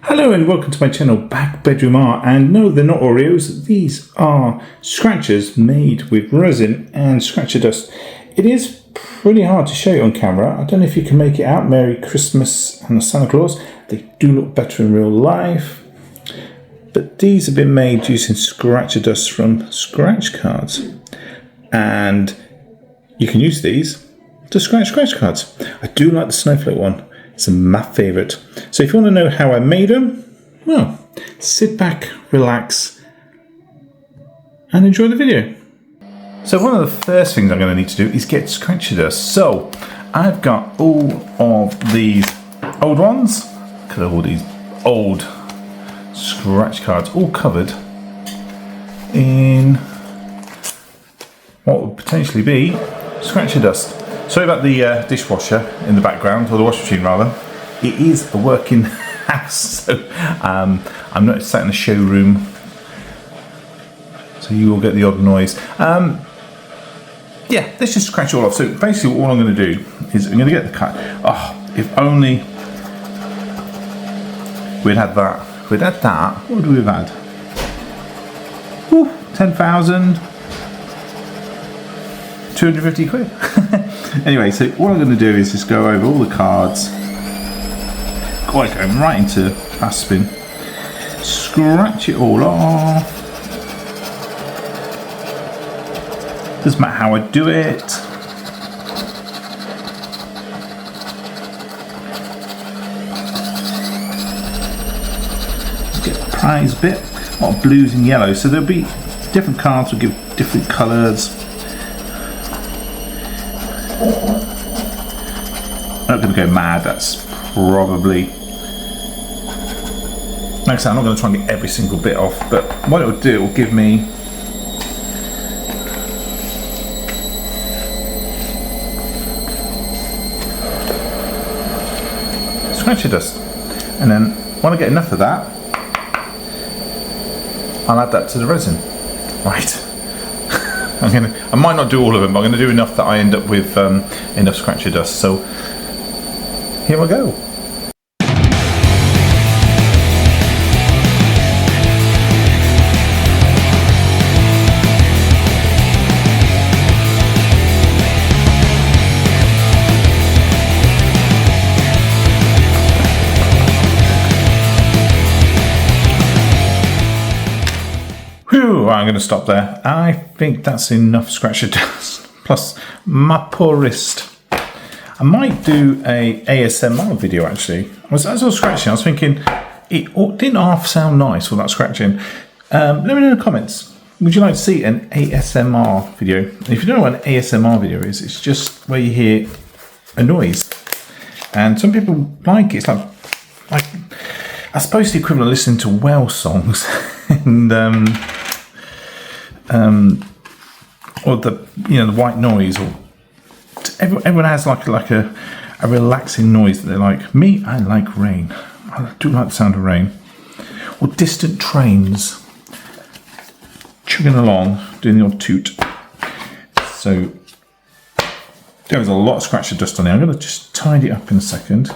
Hello and welcome to my channel Back Bedroom Art, and no, they're not Oreos, these are scratchers made with resin and scratcher dust. It is pretty hard to show you on camera. I don't know if you can make it out. Merry Christmas and the Santa Claus. They do look better in real life, but these have been made using scratcher dust from scratch cards, and you can use these to scratch cards. I do like the snowflake one. It's my favourite. So if you want to know how I made them, well, sit back, relax, and enjoy the video. So one of the first things I'm going to need to do is get scratcher dust. So I've got all of these old ones. Look at all these old scratch cards, all covered in what would potentially be scratcher dust. Sorry about the dishwasher in the background, or the washing machine rather. It is a working house, so I'm not sat in a showroom, so you will get the odd noise. Yeah, let's just scratch it all off. So basically what I'm going to do is I'm going to get the cut. Oh, if only we'd had that. If we'd had that, what would we have had? Whew, 10,000, 250 quid. Anyway, so what I'm going to do is just go over all the cards, quite going right into fast spin, scratch it all off. Doesn't matter how I do it. Get the prize bit, a lot of blues and yellows, so there'll be different cards will give different colours. I'm not going to go mad, that's probably... Like I said, I'm not going to try and get every single bit off, but what it will do, it will give me scratcher dust. And then when I get enough of that, I'll add that to the resin. Right. I might not do all of them, but I'm going to do enough that I end up with enough scratcher dust. So here we go. Whew, I'm going to stop there. I think that's enough scratcher dust. Plus my poor wrist. I might do a ASMR video actually. As I was scratching, I was thinking it didn't half sound nice without scratching. Let me know in the comments. Would you like to see an ASMR video? And if you don't know what an ASMR video is, it's just where you hear a noise. And some people like it. It's like I suppose the equivalent of listening to whale songs. And or the the white noise, or everyone has like a relaxing noise that they like. Me, I like rain. I do like the sound of rain, or distant trains chugging along doing the odd toot. So there was a lot of scratcher dust on there. I'm going to just tidy it up in a second.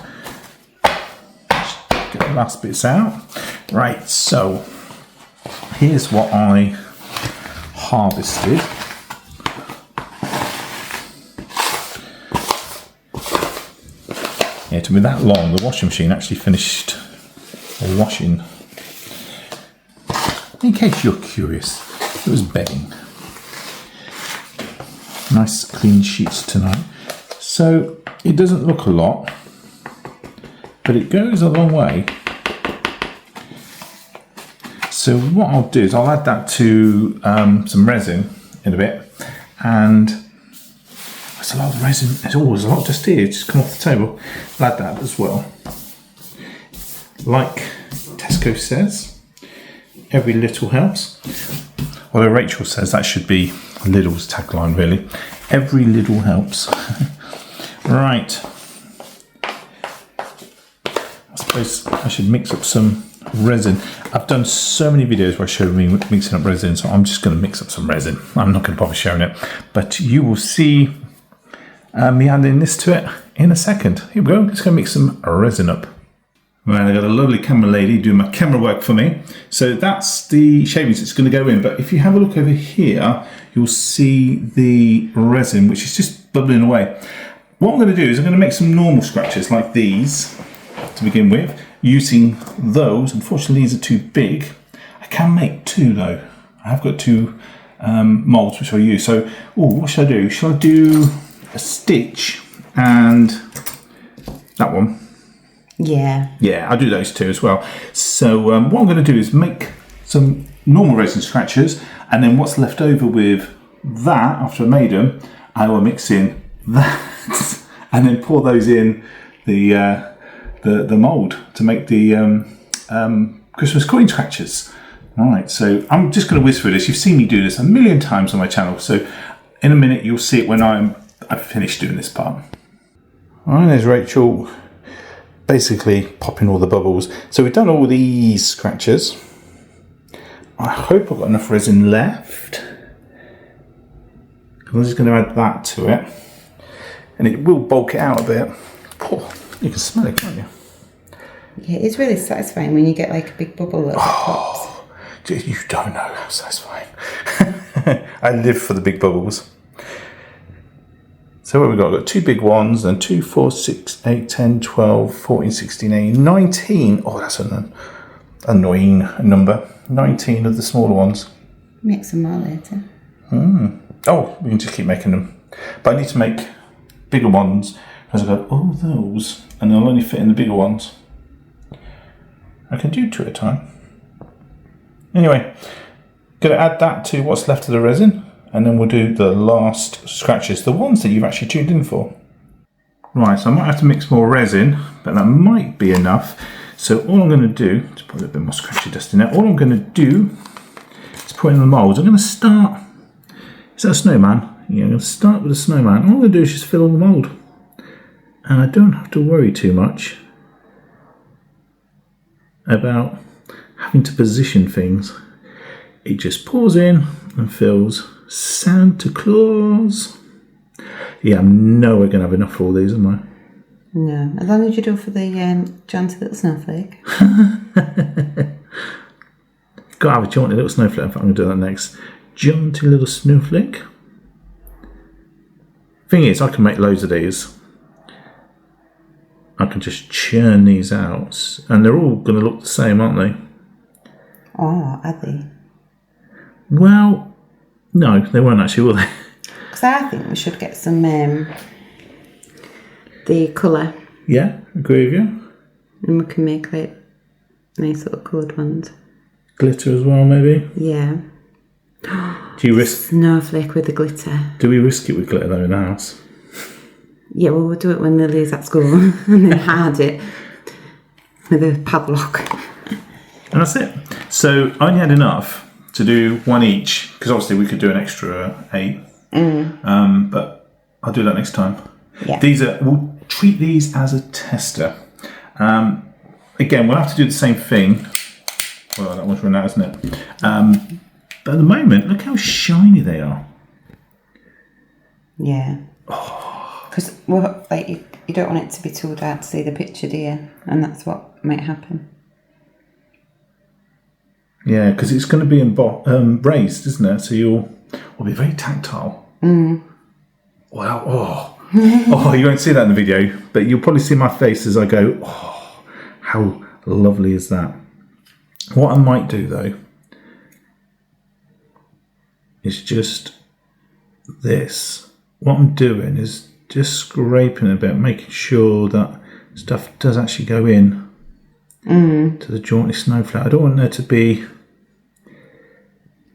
Just get the last bits out. Right, so here's what I harvested. Yeah, it took me that long. The washing machine actually finished washing. In case you're curious, it was bedding. Nice clean sheets tonight. So it doesn't look a lot, but it goes a long way. So what I'll do is I'll add that to some resin in a bit, and there's a lot of resin. There's always a lot just here, just come off the table. I'll add that as well. Like Tesco says, every little helps. Although Rachel says that should be Lidl's tagline really. Every little helps. Right. I suppose I should mix up some resin. I've done so many videos where I show me mixing up resin, so I'm just going to mix up some resin. I'm not going to bother showing it, but you will see me adding this to it in a second. Here we go. Just going to mix some resin up. Right, I've got a lovely camera lady doing my camera work for me. So that's the shavings that's going to go in. But if you have a look over here, you'll see the resin, which is just bubbling away. What I'm going to do is I'm going to make some normal scratches like these to begin with, using those. Unfortunately, these are too big. I can make two though. I have got two molds which I'll use. So, what should I do? Shall I do a stitch and that one? Yeah. Yeah, I'll do those two as well. So what I'm going to do is make some normal resin scratchers, and then what's left over with that, after I made them, I will mix in that and then pour those in the mould to make the Christmas coin scratchers. All right, so I'm just going to whiz through this. You've seen me do this a million times on my channel, so in a minute you'll see it when I've finished doing this part. All right, there's Rachel basically popping all the bubbles. So we've done all these scratchers. I hope I've got enough resin left. I'm just going to add that to it, and it will bulk it out a bit. Oh, you can smell it, can't you? Yeah, it's really satisfying when you get like a big bubble that pops. You don't know how satisfying. I live for the big bubbles. So what have we got? We've got two big ones, then 2, 4, 6, 8, 10, 12, 14, 16, 18, 19. Oh, that's an annoying number. 19 of the smaller ones. Make some more later. Oh, we can just keep making them. But I need to make bigger ones, because I've got all those, and they'll only fit in the bigger ones. I can do 2 at a time. Anyway, going to add that to what's left of the resin, and then we'll do the last scratches, the ones that you've actually tuned in for. Right, so I might have to mix more resin, but that might be enough. So all I'm going to do, to put a bit more scratchy dust in there, all I'm going to do is put in the moulds. I'm going to start, is that a snowman? Yeah, I'm going to start with a snowman. All I'm going to do is just fill the mould. And I don't have to worry too much about having to position things. It just pours in and fills. Santa Claus. Yeah, I'm nowhere going to have enough for all these, am I? No, as long as you do for the jaunty little snowflake. Got to have a jaunty little snowflake. In fact, I'm going to do that next. Jaunty little snowflake. Thing is, I can make loads of these. I can just churn these out, and they're all going to look the same, aren't they? Oh, are they? Well, no, they won't actually, will they? Because I think we should get some the colour. Yeah, agree with you. And we can make like nice little coloured ones. Glitter as well, maybe. Yeah. Do you risk snowflake with the glitter? Do we risk it with glitter though in the house? Yeah, well, we'll do it when Lily's at school and then hide it with a padlock. And that's it. So I only had enough to do one each, because obviously we could do an extra 8. But I'll do that next time. Yeah. We'll treat these as a tester. Again, we'll have to do the same thing. Well, that one's run out, isn't it? But at the moment, look how shiny they are. Yeah. Because like you don't want it to be too dark to see the picture, do you? And that's what might happen. Yeah, because it's going to be raised, isn't it? So you'll be very tactile. Wow. You won't see that in the video, but you'll probably see my face as I go, oh, how lovely is that? What I might do though is just this. What I'm doing is just scraping a bit, making sure that stuff does actually go in to the jaunty snowflake. I don't want there to be...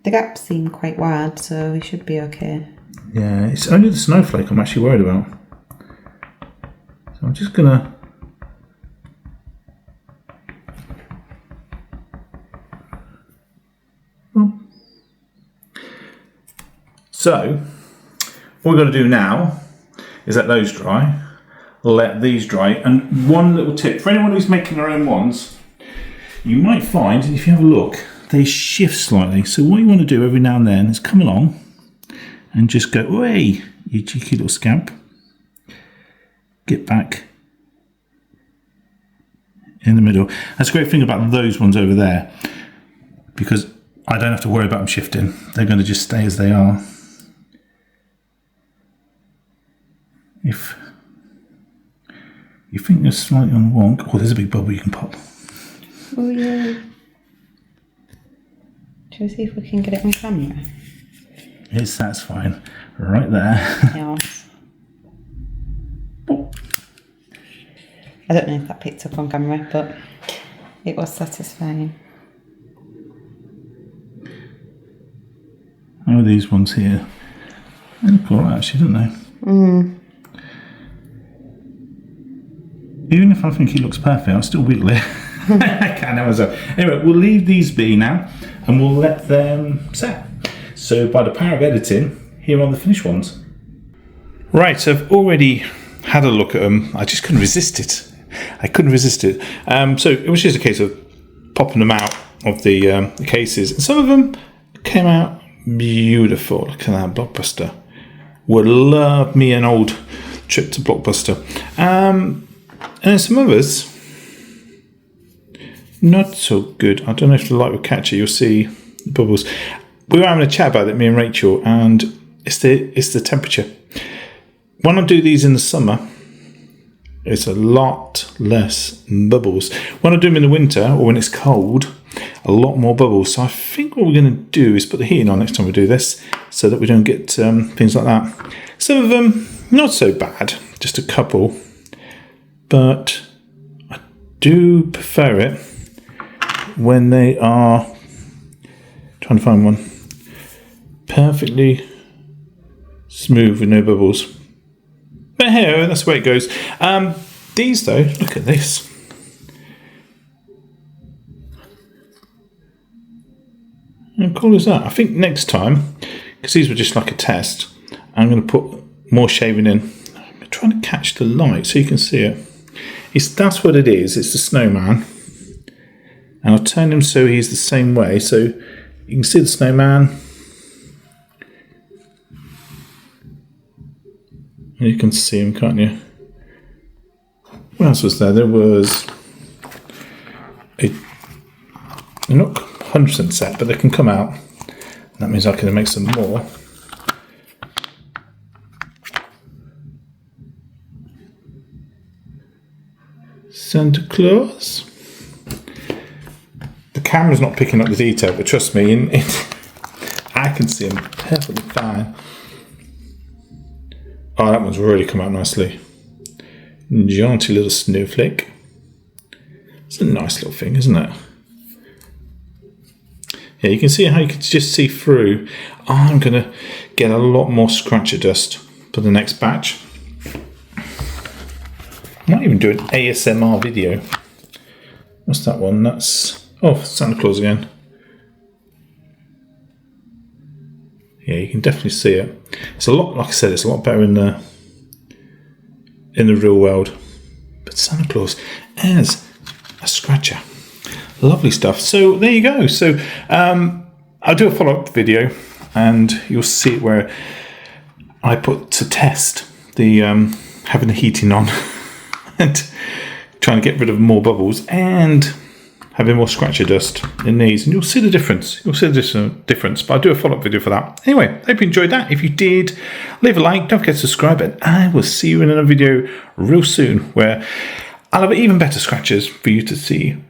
The gaps seem quite wide, so we should be okay. Yeah, it's only the snowflake I'm actually worried about. So I'm just gonna... So, what we've got to do now is let those dry, let these dry, and one little tip for anyone who's making their own ones, you might find, if you have a look, they shift slightly. So what you want to do every now and then is come along and just go, hey, you cheeky little scamp, get back in the middle. That's a great thing about those ones over there, because I don't have to worry about them shifting. They're going to just stay as they are. If you think they're slightly on the wonk, oh, there's a big bubble you can pop. Oh yeah. Shall we see if we can get it on camera? It's satisfying. Right there. Yes. I don't know if that picked up on camera, but it was satisfying. Oh, these ones here. They look alright actually, don't they? Mm. Even if I think he looks perfect, I'll still wiggle it. I can't have myself. Anyway, we'll leave these be now and we'll let them set. So by the power of editing, here are the finished ones. Right, so I've already had a look at them. I just couldn't resist it. So it was just a case of popping them out of the cases. And some of them came out beautiful. Look at that, Blockbuster. Would love me an old trip to Blockbuster. And then some others, not so good. I don't know if the light will catch it. You'll see the bubbles. We were having a chat about it, me and Rachel, and it's the temperature. When I do these in the summer, it's a lot less bubbles. When I do them in the winter or when it's cold, a lot more bubbles. So I think what we're going to do is put the heating on next time we do this, so that we don't get things like that. Some of them not so bad, just a couple, but I do prefer it when they are, trying to find one, perfectly smooth with no bubbles. But here, that's the way it goes. These though, look at this. How cool is that? I think next time, because these were just like a test, I'm going to put more shaving in. I'm trying to catch the light so you can see it. That's what it is. It's the snowman. And I'll turn him so he's the same way. So you can see the snowman. You can see him, can't you? What else was there? There was they're not 100% set, but they can come out. That means I can make some more. Santa Claus. The camera's not picking up the detail, but trust me, I can see him perfectly fine. Oh, that one's really come out nicely. Jaunty little snowflake. It's a nice little thing, isn't it? Yeah, you can see how you can just see through. I'm going to get a lot more scratcher dust for the next batch. I might even do an ASMR video. What's that one? That's, oh, Santa Claus again. Yeah, you can definitely see it. It's a lot, like I said, it's a lot better in the real world. But Santa Claus as a scratcher. Lovely stuff. So there you go. So I'll do a follow-up video and you'll see it where I put to test the having the heating on and trying to get rid of more bubbles and having more scratcher dust in these, and you'll see the difference. You'll see the difference, but I'll do a follow-up video for that. Anyway, hope you enjoyed that. If you did, leave a like, don't forget to subscribe, and I will see you in another video real soon where I'll have even better scratchers for you to see